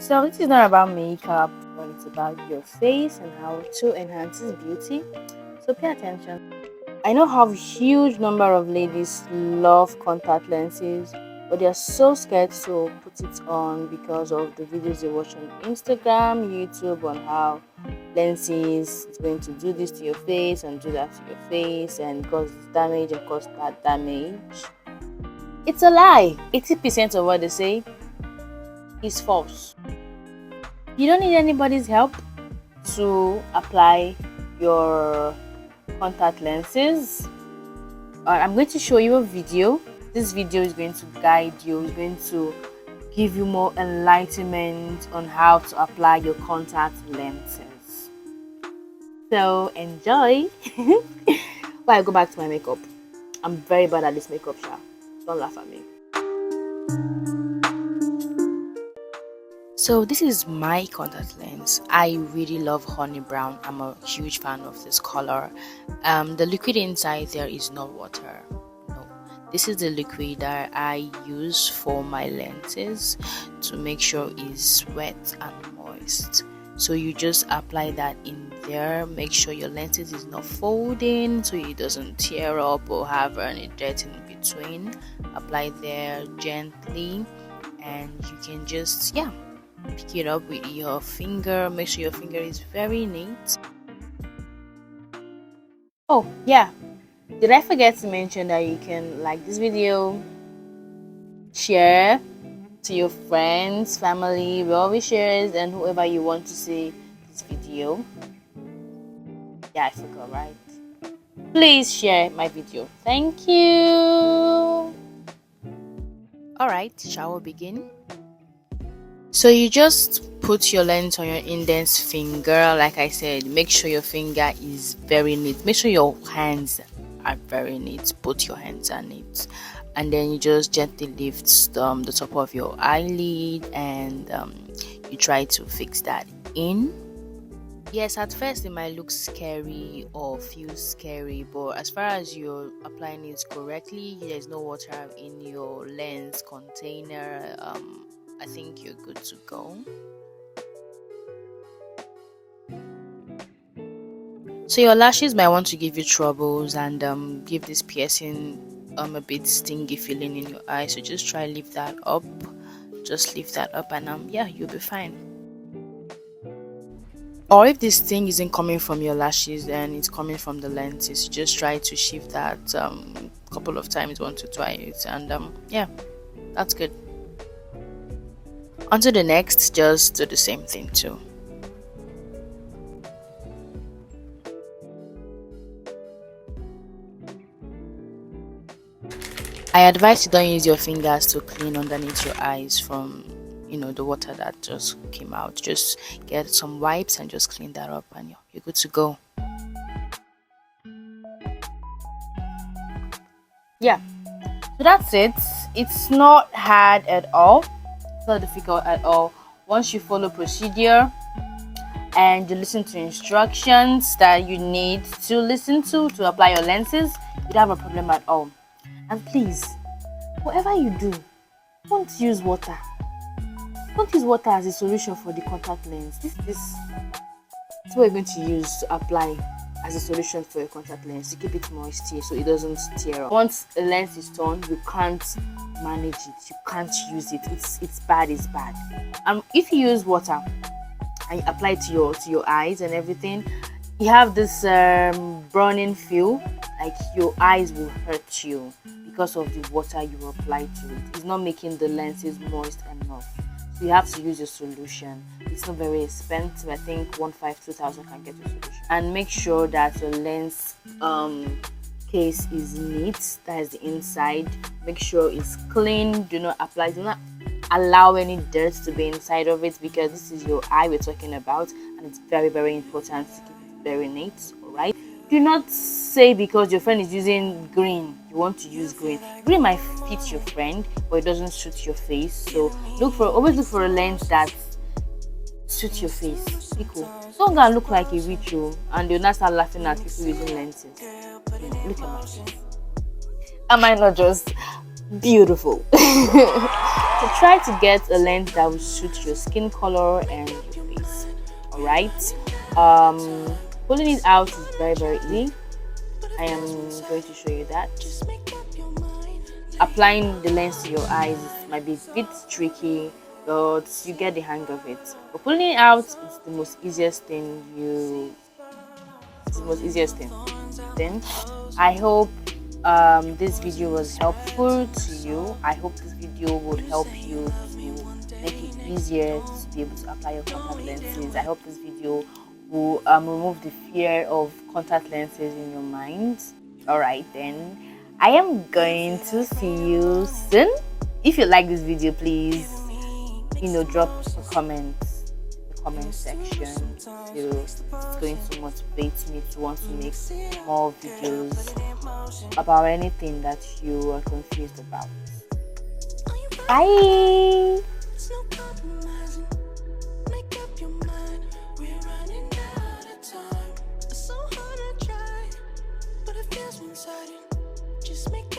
So this is not about makeup, but it's about your face and how to enhance its beauty. So pay attention. I know how huge number of ladies love contact lenses, but they are so scared to put it on because of the videos they watch on Instagram, YouTube, on how lenses is going to do this to your face and do that to your face and cause damage and cause that damage. It's a lie. 80% of what they say is false. You don't need anybody's help to apply your contact lenses. I'm going to show you a video. This video is going to guide you, it's going to give you more enlightenment on how to apply your contact lenses. So enjoy. While I go back to my makeup. I'm very bad at this makeup, Sha. Don't laugh at me. So this is my contact lens. I really love honey brown. I'm a huge fan of this color. The liquid inside there is not water. No, this is the liquid that I use for my lenses to make sure it's wet and moist. So you just apply that in there. Make sure your lenses is not folding so it doesn't tear up or have any dirt in between. Apply there gently, and you can just pick it up with your finger. Make sure your finger is very neat. Oh yeah, did I forget to mention that you can like this video, share to your friends, family, well-wishers, and whoever you want to see this video. Yeah, I forgot, right? Please share my video. Thank you. Alright, shall we begin? So you just put your lens on your index finger. Like I said, make sure your finger is very neat. Make sure your hands are very neat. Both your hands are neat. And then you just gently lift the top of your eyelid, and you try to fix that in. Yes, at first it might look scary or feel scary, but as far as you're applying it correctly, there's no water in your lens container. I think you're good to go. So your lashes might want to give you troubles and give this piercing a bit stingy feeling in your eye. So just try lift that up. Just lift that up, and you'll be fine. Or if this thing isn't coming from your lashes and it's coming from the lenses, just try to shift that couple of times, once or twice, and that's good. Onto the next, just do the same thing too. I advise you don't use your fingers to clean underneath your eyes from the water that just came out. Just get some wipes and just clean that up, and you're good to go. Yeah, so that's it. It's not hard at all. It's not difficult at all. Once you follow procedure and you listen to instructions that you need to listen to apply your lenses, you don't have a problem at all. And please, whatever you do, don't use water. Don't use water as a solution for the contact lens. This is what you're going to use to apply as a solution for your contact lens to keep it moist here so it doesn't tear up. Once a lens is torn, you can't manage it. You can't use it. It's bad. It's bad. If you use water and you apply it to your eyes and everything, you have this burning feel, like your eyes will hurt you because of the water you apply to it. It's not making the lenses moist enough. So you have to use a solution. It's not very expensive. I think 2,000 can get a solution. And make sure that your lens case is neat. That is the inside. Make sure it's clean. Do not allow any dirt to be inside of it, because this is your eye we're talking about, and it's very, very important to keep it very neat. Alright, do not say because your friend is using green you want to use green. Green might fit your friend, but it doesn't suit your face. So always look for a lens that suits your face. Be cool. Don't go and look like a ritual and you'll not start laughing at people using lenses. Look at my face. Am I not just beautiful. So try to get a lens that will suit your skin color and your face. All right. Pulling it out is very very easy. I am going to show you that. Applying the lens to your eyes might be a bit tricky, but you get the hang of it. But pulling it out is the most easiest thing you. It's the most easiest thing. Then, I hope this video was helpful to you. I hope this video would help you to make it easier to be able to apply your contact lenses. I hope this video will remove the fear of contact lenses in your mind. Alright then, I am going to see you soon. If you like this video, please drop a comment in the comment section. It's going to motivate me to want to make more videos about anything that you are confused about. Bye. Just make